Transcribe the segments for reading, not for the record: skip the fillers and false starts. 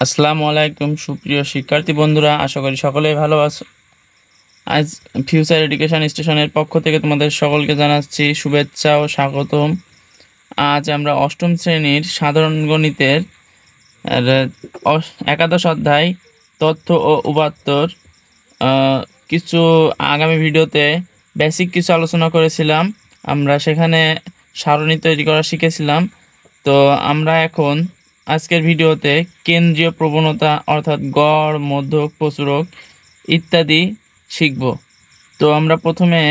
আসসালামু আলাইকুম সুপ্রিয় শিক্ষার্থী বন্ধুরা, আশা করি সকলেই ভালো আছো। আজ ফিউচার এডুকেশন স্টেশনের পক্ষ থেকে তোমাদের সকলকে জানাচ্ছি শুভেচ্ছা ও স্বাগতম। আজ আমরা অষ্টম শ্রেণীর সাধারণ গণিতের এর, একাদশ অধ্যায় তথ্য ও উপাত্তর কিছু আগামী ভিডিওতে বেসিক কিছু আলোচনা করেছিলাম। আমরা সেখানে সারণী তৈরি করা শিখেছিলাম। তো আমরা এখন আজকের ভিডিওতে কেন্দ্রীয় প্রবণতা অর্থাৎ গড়, মধ্যক, প্রচুরক ইত্যাদি শিখব। তো আমরা প্রথমে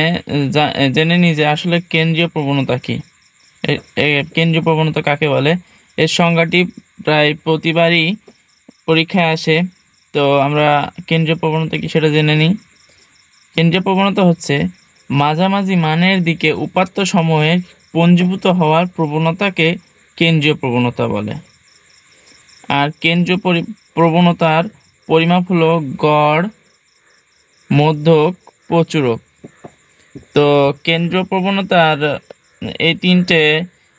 জেনে নিই যে আসলে কেন্দ্রীয় প্রবণতা কী। কেন্দ্রীয় প্রবণতা কাকে বলে? এর সংজ্ঞাটি প্রায় প্রতিবারই পরীক্ষায় আসে। তো আমরা কেন্দ্রীয় প্রবণতা কি সেটা জেনে নিই। কেন্দ্রীয় প্রবণতা হচ্ছে মাঝামাঝি মানের দিকে উপাত্ত সমূহের পঞ্জীভূত হওয়ার প্রবণতাকে কেন্দ্রীয় প্রবণতা বলে। আর কেন্দ্রীয় প্রবণতার পরিমাপ হলো গড়, মধ্যক, প্রচুরক। তো কেন্দ্রীয় প্রবণতার এই তিনটে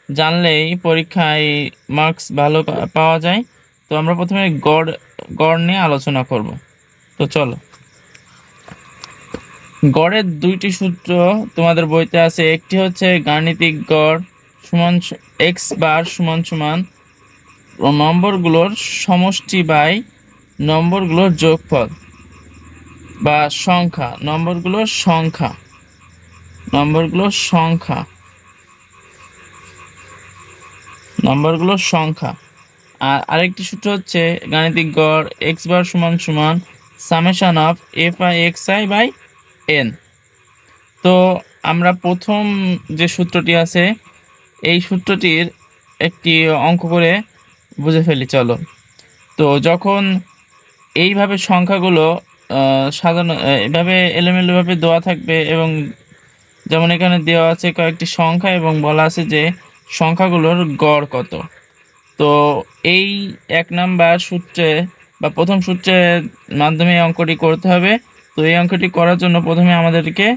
জানলেই পরীক্ষায় মার্কস ভালো পাওয়া যায়। তো আমরা প্রথমে গড় নিয়ে আলোচনা করব। তো চলো, গড়ের দুইটি সূত্র তোমাদের বইতে আছে। একটি হচ্ছে গাণিতিক গড় সমান এক্স বার সমান সমান নম্বরগুলোর সমষ্টি বাই নম্বরগুলোর যোগফল বা সংখ্যা, নম্বরগুলোর সংখ্যা। আর আরেকটি সূত্র হচ্ছে গাণিতিক গড় এক্স বার সমান সমান summation of F I x i by n. তো আমরা প্রথম যে সূত্রটি আছে এই সূত্রটির একটি অঙ্ক করে বুঝে ফেলি, চলো। তো যখন এইভাবে সংখ্যাগুলো সাজানো এভাবে এলোমেলোভাবে দেওয়া থাকবে, এবং যেমন এখানে দেওয়া আছে কয়েকটি সংখ্যা এবং বলা আছে যে সংখ্যাগুলোর গড় কত। তো এই 1 নাম্বার সূত্রে বা প্রথম সূত্রের মাধ্যমে অঙ্কটি করতে হবে। তো এই অঙ্কটি করার জন্য প্রথমে আমাদেরকে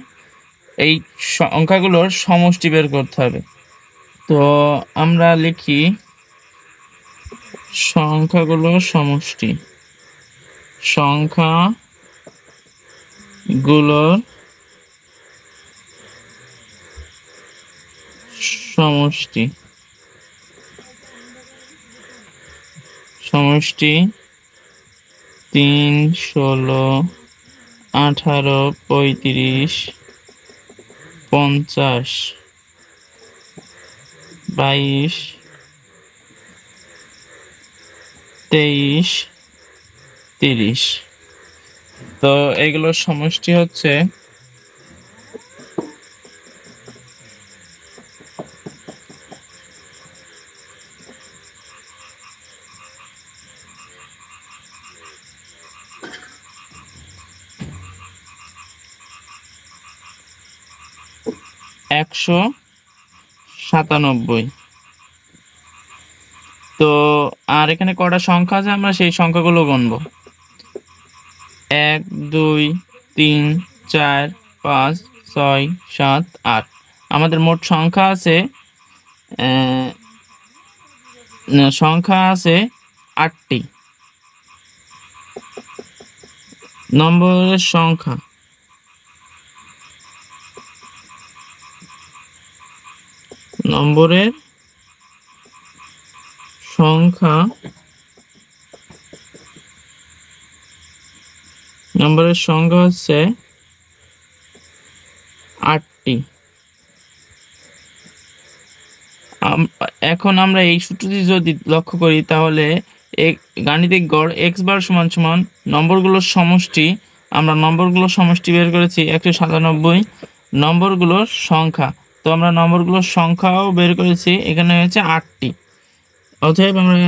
এই সংখ্যাগুলোর সমষ্টি বের করতে হবে। তো আমরা লিখি সংখ্যাগুলোর সমষ্টি। সংখ্যাগুলোর সমষ্টি 3, 16, 18, 35, 50, 22, 23, 30। তো এগুলোর সমষ্টি হচ্ছে 197। তো আর এখানে কটা সংখ্যা আছে আমরা সেই সংখ্যাগুলো গণব। 1, 2, 3, 4, 5, 6, 7, 8। আমাদের মোট সংখ্যা আছে 8টি। নম্বরের সংখ্যা নম্বরের সংখ্যা হচ্ছে 8টি। এখন আমরা এই সূত্রটি যদি লক্ষ্য করি তাহলে গাণিতিক গড় এক্স বার সমান সমান নম্বরগুলোর সমষ্টি। আমরা নম্বরগুলোর সমষ্টি বের করেছি 197, নম্বরগুলোর সংখ্যা। তো আমরা নম্বরগুলোর সংখ্যাও বের করেছি, এখানে হচ্ছে 8টি। অতএব আমরা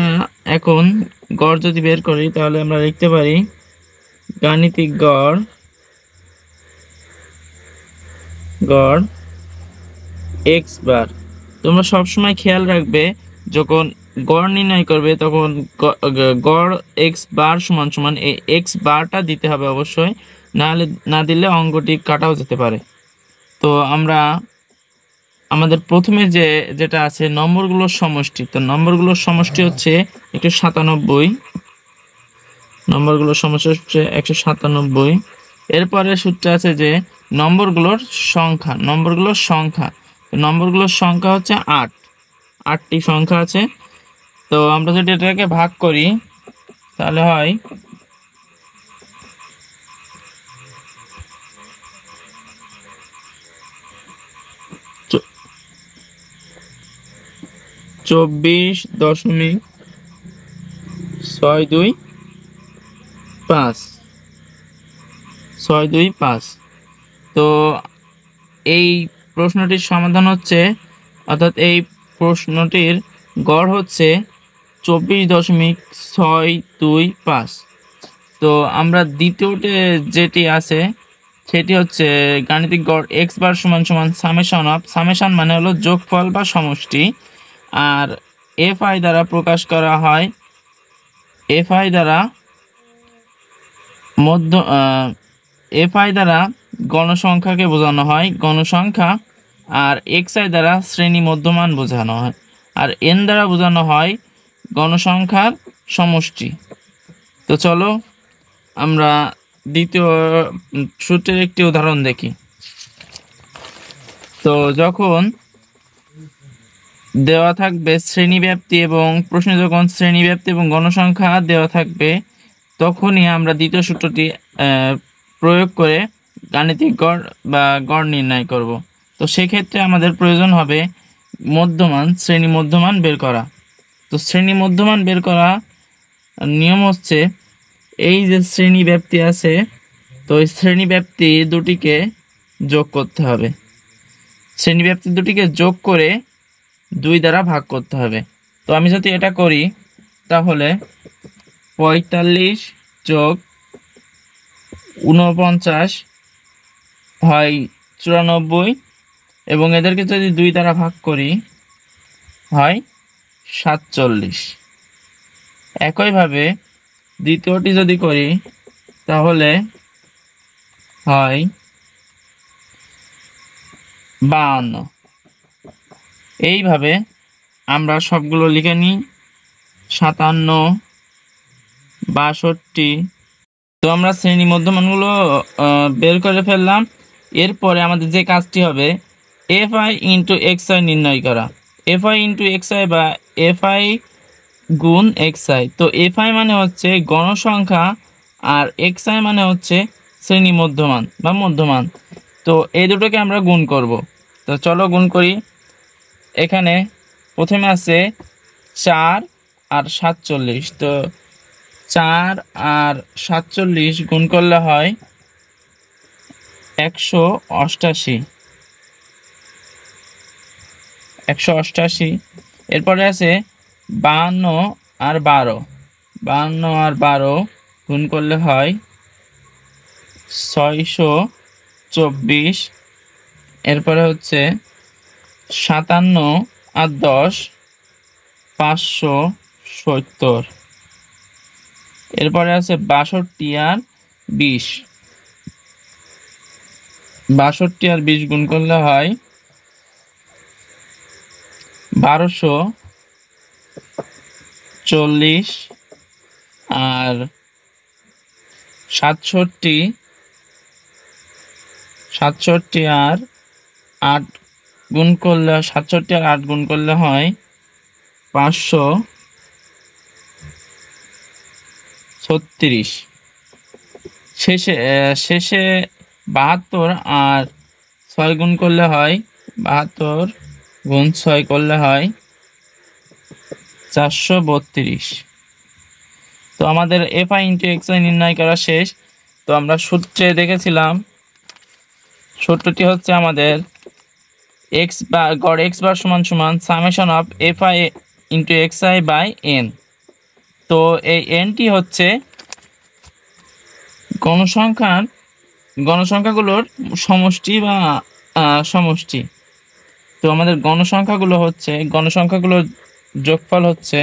এখন গড় যদি বের করি তাহলে আমরা লিখতে পারি গাণিতিক গড় এক্স বার। তোমরা সবসময় খেয়াল রাখবে যখন গড় নির্ণয় করবে তখন গড় এক্স বার সমান সমান এই এক্স বারটা দিতে হবে অবশ্যই, নাহলে না দিলে অঙ্কটি কাটাও যেতে পারে। তো আমরা আমাদের প্রথমে যেটা আছে নম্বরগুলোর সমষ্টি। তো নম্বরগুলোর সমষ্টি হচ্ছে 197, নম্বরগুলোর সমষ্টি হচ্ছে 197। এরপরে সূত্রে আছে যে নম্বরগুলোর সংখ্যা, নম্বরগুলোর সংখ্যা হচ্ছে 8টি সংখ্যা আছে। তো আমরা যদি এটাকে ভাগ করি তাহলে হয় 24.625। তো এই প্রশ্নটির সমাধান হচ্ছে, অর্থাৎ এই প্রশ্নটির গড় হচ্ছে 24.625। তো আমরা দ্বিতীয়তে যেটি আছে সেটি হচ্ছে গাণিতিক গড় x বার সমান সমান সামেশন অফ, সামেশন মানে হলো যোগফল বা সমষ্টি, আর fi দ্বারা প্রকাশ করা হয়, fi দ্বারা গণসংখ্যাকে বোঝানো হয়, গণসংখ্যা, আর xi দ্বারা শ্রেণী মধ্যমান বোঝানো হয়, আর n দ্বারা বোঝানো হয় গণসংখ্যার সমষ্টি। তো চলো আমরা দ্বিতীয় সূত্রের একটি উদাহরণ দেখি। তো যখন দেওয়া থাকবে শ্রেণীব্যাপ্তি এবং প্রশ্নে যখন শ্রেণীব্যাপ্তি এবং গণসংখ্যা দেওয়া থাকবে তখনই আমরা দ্বিতীয় সূত্রটি প্রয়োগ করে গাণিতিক গড় বা গড় নির্ণয় করব। তো সেক্ষেত্রে আমাদের প্রয়োজন হবে মধ্যমান, শ্রেণী মধ্যমান বের করা। তো শ্রেণী মধ্যমান বের করা নিয়ম হচ্ছে, এই যে শ্রেণী ব্যাপ্তি আছে, তো এই শ্রেণী ব্যাপ্তি দুটিকে যোগ করতে হবে, শ্রেণী ব্যাপ্তি দুটিকে যোগ করে 2 দ্বারা ভাগ করতে হবে। তো আমি যদি এটা করি তাহলে 45 যোগ 49 হয় 94, এবং এদেরকে যদি 2 দ্বারা ভাগ করি হয় 47। একইভাবে দ্বিতীয়টি যদি করি তাহলে হয় 52। এইভাবে আমরা সবগুলো লিখে নিই, 57, 62। তো আমরা শ্রেণী মধ্যমানগুলো বের করে ফেললাম। এরপরে আমাদের যে কাজটি হবে fi ইন্টু xi নির্ণয় করা, fi ইন্টু xi বা fi গুণ xi। তো fi মানে হচ্ছে গণসংখ্যা আর xi মানে হচ্ছে শ্রেণী মধ্যমান বা মধ্যমান। তো এই দুটোকে আমরা গুণ করব। তো চলো গুণ করি। এখানে প্রথমে আছে 4 আর 47। তো 4 আর 47 গুণ করলে হয় 188। এরপরে আছে 52 আর 12 গুণ করলে হয় 624। এরপরে হচ্ছে 57 আর 10, 570। এরপরে আছে 62 আর 20, 62 আর 20 গুণ করলে হয় 1240। আর 67 আর 8 গুণ করলে, 67 আর 8 গুণ করলে হয় 536। শেষে 72 আর 6 গুণ করলে হয়, 72 গুণ 6 করলে হয় 432। তো আমাদের fi ইন্টু xi নির্ণয় করা শেষ। তো আমরা সূত্রে দেখেছিলাম, সূত্রটি হচ্ছে আমাদের x বা গড় x বার সমান সমান summation of fi into xi by n। তো এই nটি হচ্ছে গণসংখ্যাগুলোর সমষ্টি বা সমষ্টি। তো আমাদের গণসংখ্যাগুলোর যোগফল হচ্ছে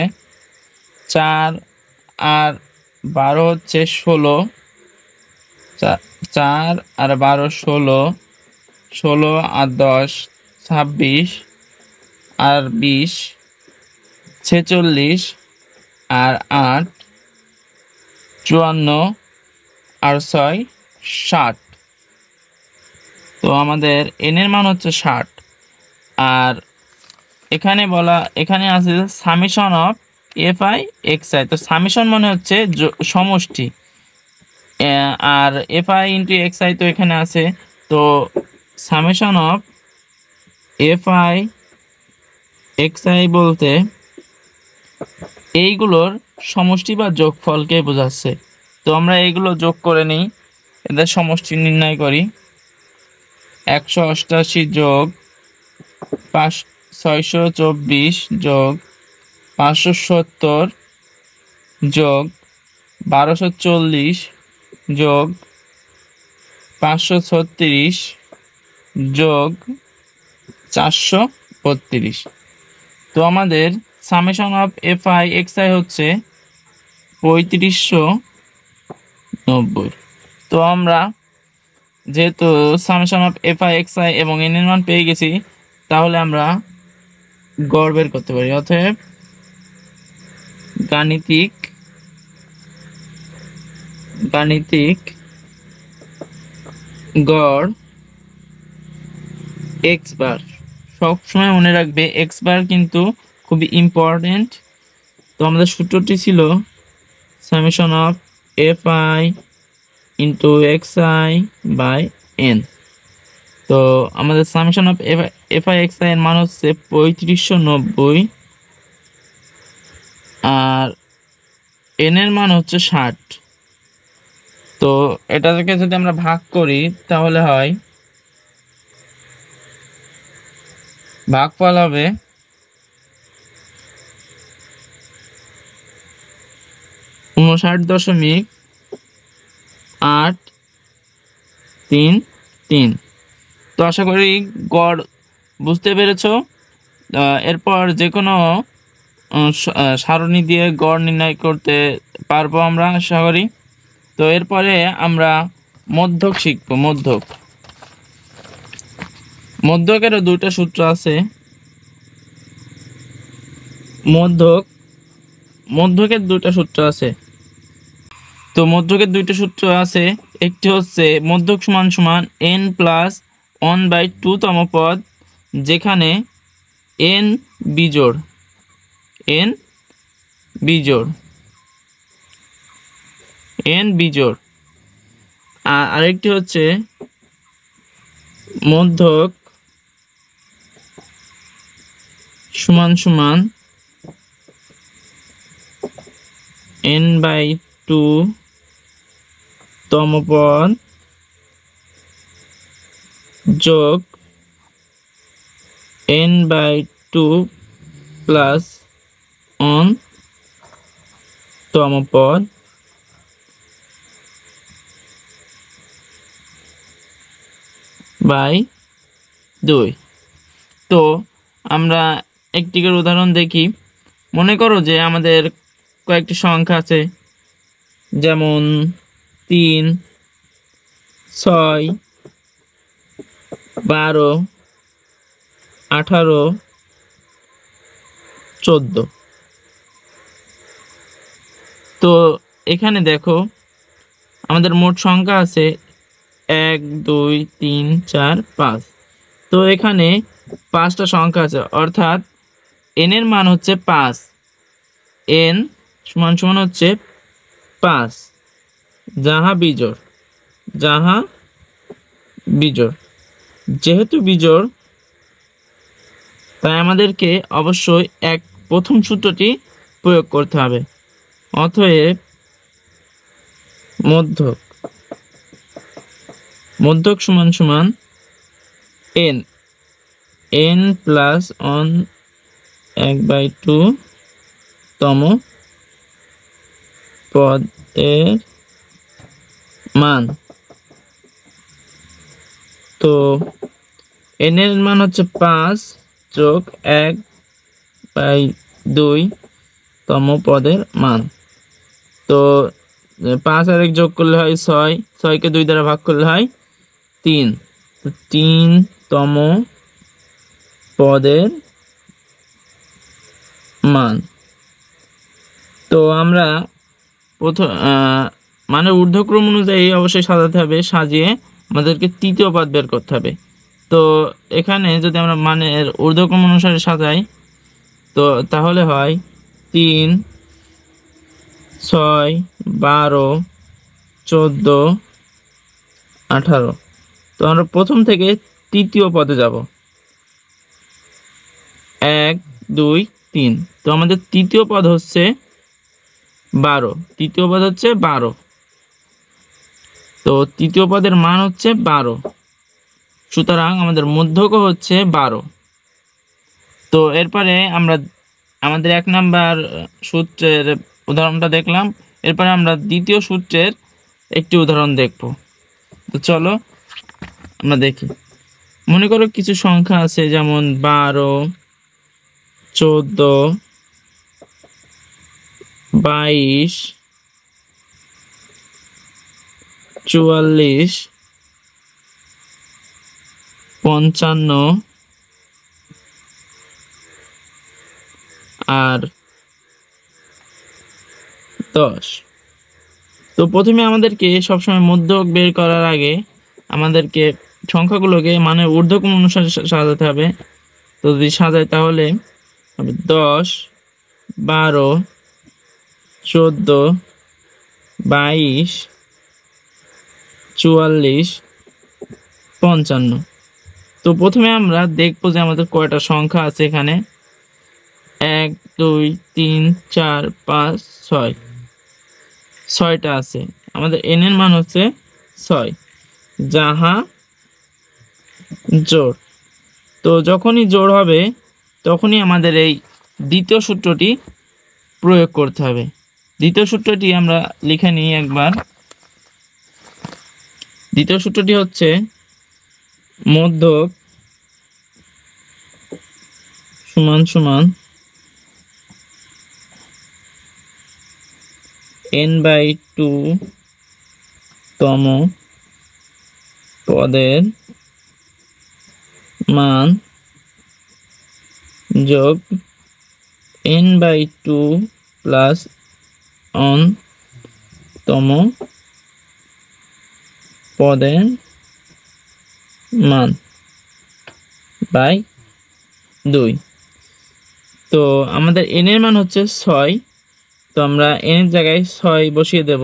4 আর 12 হচ্ছে 16, 4 আর 12 16, 16 আর 10 26, আর 20 46, আর 8 54 আর 6 60। তো আমাদের n এর মান হচ্ছে 60। আর এখানে আছে summation of F I x I. তো সামেশন মানে হচ্ছে সমষ্টি, আর F I into x I তো এখানে আছে। তো summation of F I x I বলতে এইগুলোর সমষ্টি বা যোগফলকে বোঝাচ্ছে। তো আমরা এইগুলো যোগ করে নিই, এদের সমষ্টি নির্ণয় করি। 188 যোগ 624 যোগ 570 যোগ 1240 যোগ 536 যোগ 432। তো আমাদের summation of F I x I হচ্ছে 3590। তো আমরা যেহেতু summation of F I x I এবং এন এর মান পেয়ে গেছি, তাহলে আমরা গড় বের করতে পারি। অতএব গাণিতিক গড় এক্স বার। সবসময় মনে রাখবে এক্স বার কিন্তু খুবই ইম্পর্টেন্ট। তো আমাদের সূত্রটি ছিল summation of F I into x i by n. তো আমাদের summation of F I x i এর মান হচ্ছে 3590 আর এন এর মান হচ্ছে 60। তো এটাকে যদি আমরা ভাগ করি তাহলে হয় ভাগফল হবে 59.833। তো আশা করি গড় বুঝতে পেরেছো। এরপর যে কোনো সারণী দিয়ে গড় নির্ণয় করতে পারবো আমরা আশা করি। তো এরপরে আমরা মধ্যক শিখবো। মধ্যকেরও দুইটা সূত্র আছে। মধ্যকের দুইটা সূত্র আছে। তো মধ্যকের দুইটা সূত্র আছে, একটি হচ্ছে মধ্যক সমান সমান n প্লাস 1/2 তম পদ, যেখানে n বিজোড়। আর আরেকটি হচ্ছে মধ্যক সমান সমান n/2 তম পদ যোগ n/2 প্লাস 1 তম পদ বাই 2। তো আমরা একটি করে উদাহরণ দেখি। মনে করো যে আমাদের কয়েকটি সংখ্যা আছে, যেমন 3, 6, 12, 18, 14। তো এখানে দেখো আমাদের মোট সংখ্যা আছে 1, 2, 3, 4, 5। তো এখানে 5টা সংখ্যা আছে, অর্থাৎ n এর মান হচ্ছে 5। n সমান সমান হচ্ছে 5, যাহা বিজোড়। যেহেতু বিজোড়, তাই আমাদেরকে অবশ্যই প্রথম সূত্রটি প্রয়োগ করতে হবে। অতএব মধ্যক সমান সমান n প্লাস 1/2 তম পদের মান। তো n এর মান হচ্ছে 5 যোগ 1/2 তম পদের মান। তো 5 আর 1 যোগ করলে হয় 6, 6কে 2 দ্বারা ভাগ করলে হয় 3। 3 তম পদের মান। তো আমরা মানে ঊর্ধ্বক্রম অনুযায়ী অবশ্যই সাজাতে হবে, সাজিয়ে আমাদেরকে তৃতীয় পদ বের করতে হবে। তো এখানে যদি আমরা মানের ঊর্ধ্বক্রম অনুসারে সাজাই তো তাহলে হয় 3, 6, 12, 14, 18। তো আমরা প্রথম থেকে তৃতীয় পদে যাব, 1, 2, 3। তো আমাদের তৃতীয় পদ হচ্ছে 12, তৃতীয় পদ হচ্ছে 12। তো তৃতীয় পদের মান হচ্ছে 12, সুতরাং আমাদের মধ্যক হচ্ছে 12। তো এরপরে আমরা আমাদের 1 নাম্বার সূত্রের উদাহরণটা দেখলাম, এরপরে আমরা দ্বিতীয় সূত্রের একটি উদাহরণ দেখব। তো চলো আমরা দেখি। মনে করো কিছু সংখ্যা আছে, যেমন 12, 14, 22, 44, 55 আর 10। তো প্রথমে আমাদেরকে সবসময় মধ্যক বের করার আগে আমাদেরকে সংখ্যাগুলোকে মানে ঊর্ধ্বক্রম অনুসারে সাজাতে হবে। তো যদি সাজাই তাহলে হবে 10, 12, 14, 22, 44, 55। তো প্রথমে আমরা দেখবো যে আমাদের কয়টা সংখ্যা আছে এখানে। 1, 2, 3, 4, 5, 6, 6টা আছে। আমাদের n এর মান হচ্ছে 6, যাহা জোড়। তো যখনই জোড় হবে তখনই আমাদের এই দ্বিতীয় সূত্রটি প্রয়োগ করতে হবে। দ্বিতীয় সূত্রটি আমরা লিখে নিই একবার। দ্বিতীয় সূত্রটি হচ্ছে মধ্যক সমান সমান n/2 তম পদের মান যোগ n/2 প্লাস n তম পদের মান বাই 2। তো আমাদের n এর মান হচ্ছে 6, তো আমরা n এর জায়গায় 6 বসিয়ে দেব।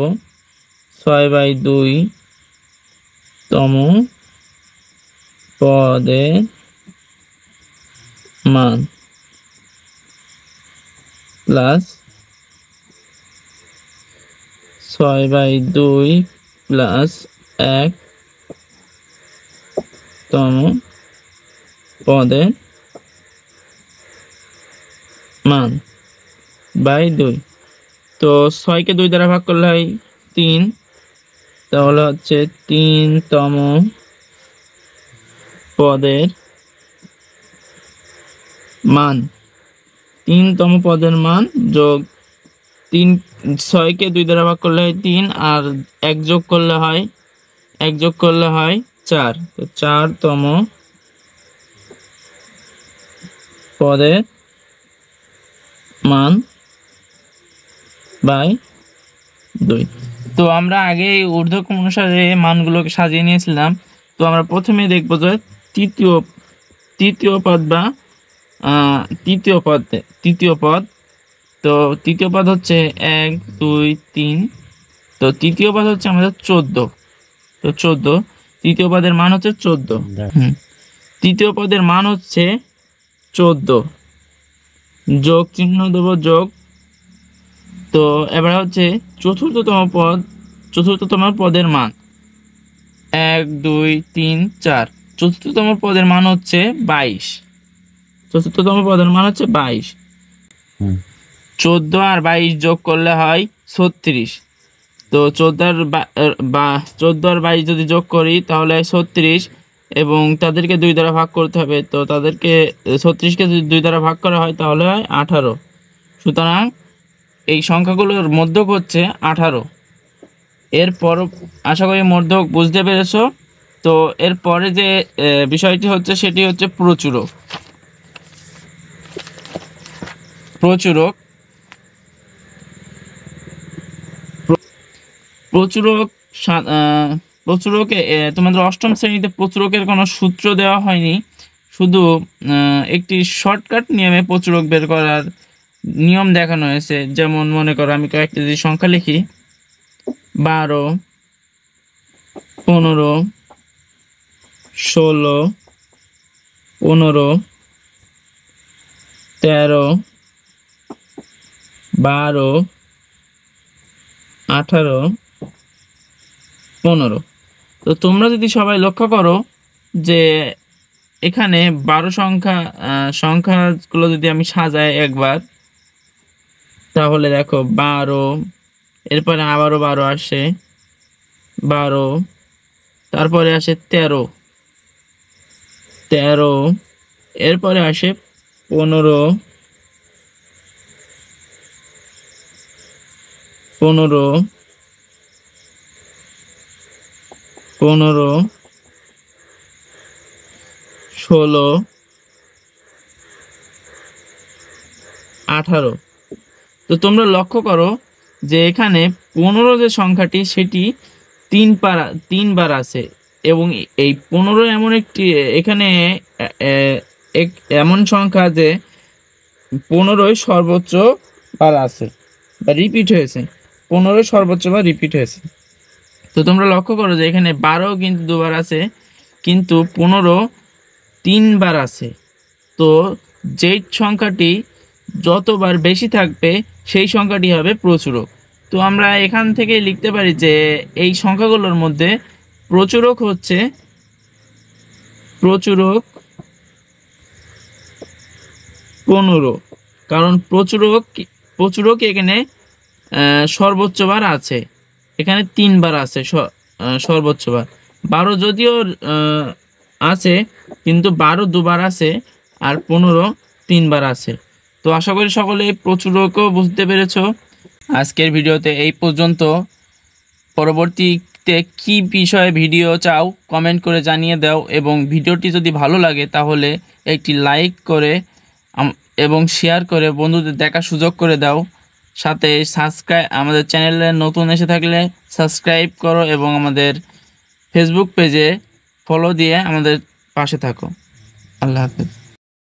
6/2 তম পদের মান প্লাস 6/2 প্লাস 1 তম পদের মান বাই 2। তো 6কে 2 দ্বারা ভাগ করলে হয় 3, তাহলে হচ্ছে 3 তম পদের মান, 3 তম পদের মান যোগ 3, 6কে 2 দ্বারা ভাগ করলে হয় 3 আর 1 যোগ করলে হয় 4। তো 4 তম পদের মান বাই 2। তো আমরা আগে ঊর্ধ্বক্রম অনুসারে মানগুলোকে সাজিয়ে নিয়েছিলাম। তো আমরা প্রথমে দেখব যে তৃতীয় পদ বা তৃতীয় পদ। তো তৃতীয় পদ হচ্ছে 1, 2, 3। তো তৃতীয় পদ হচ্ছে আমাদের 14। তো 14, তৃতীয় পদের মান হচ্ছে 14। তৃতীয় পদের মান হচ্ছে 14, যোগ চিহ্ন দেব, যোগ। তো এবার হচ্ছে চতুর্থতম পদের মান 1, 2, 3, 4। চতুর্থতম পদের মান হচ্ছে 22। চতুর্থতম পদের মান হচ্ছে 22। 14 আর 22 যোগ করলে হয় 36। তো 14 আর 22 যদি যোগ করি তাহলে হয় 36, এবং তাদেরকে 2 দ্বারা ভাগ করতে হবে। তো তাদেরকে 36কে যদি 2 দ্বারা ভাগ করা হয় তাহলে হয় 18। সুতরাং এই সংখ্যাগুলোর মধ্যক হচ্ছে 18। এরপর আশা করি মধ্যক বুঝতে পেরেছো। তো এরপরে যে বিষয়টি হচ্ছে সেটি হচ্ছে প্রচুরক। প্রচুরক প্রচুরকে তোমাদের অষ্টম শ্রেণীতে প্রচুরকের কোনো সূত্র দেওয়া হয়নি, শুধু একটি শর্টকাট নিয়মে প্রচুরক বের করার নিয়ম দেখানো হয়েছে। যেমন মনে করো আমি কয়েকটি যদি সংখ্যা লিখি, 12, 15, 16, 15, 13, 12, 18, 15। তো তোমরা যদি সবাই লক্ষ্য করো যে এখানে 12 সংখ্যাগুলো যদি আমি সাজাই একবার, তাহলে দেখো 12, এরপরে আবারও 12 আসে, 12, তারপরে আসে 13, এরপরে আসে 15, 16, 18। তো তোমরা লক্ষ্য করো যে এখানে 15 যে সংখ্যাটি সেটি তিনবার আছে, এবং এই 15 এমন একটি এখানে এমন সংখ্যা যে 15 সর্বোচ্চ বার আছে বা রিপিট হয়েছে, 15 সর্বোচ্চ বার রিপিট হয়েছে। তো তোমরা লক্ষ্য করো যে এখানে 12 কিন্তু দুবার আছে, কিন্তু 15 তিনবার আছে। তো যেই সংখ্যাটি যতবার বেশি থাকবে সেই সংখ্যাটি হবে প্রচুরক। তো আমরা এখান থেকে লিখতে পারি যে এই সংখ্যাগুলোর মধ্যে প্রচুরক হচ্ছে প্রচুরক 15, কারণ প্রচুরক এখানে সর্বোচ্চ বার আছে, এখানে 3 বার আছে সর্বোচ্চ বার। 12 যদিও আছে, কিন্তু 12 দুবার আছে আর 15 3 বার আছে। তো আশা করি সকলে প্রচুরকও বুঝতে পেরেছো। আজকের ভিডিওতে এই পর্যন্ত। পরবর্তীতে কি বিষয়ে ভিডিও চাও কমেন্ট করে জানিয়ে দাও, এবং ভিডিওটি যদি ভালো লাগে তাহলে একটি লাইক করে এবং শেয়ার করে বন্ধুদের দেখার সুযোগ করে দাও। সাথে আমাদের চ্যানেলে নতুন এসে থাকলে সাবস্ক্রাইব করো, এবং আমাদের ফেসবুক পেজে ফলো দিয়ে আমাদের পাশে থাকো। আল্লাহ হাফেজ।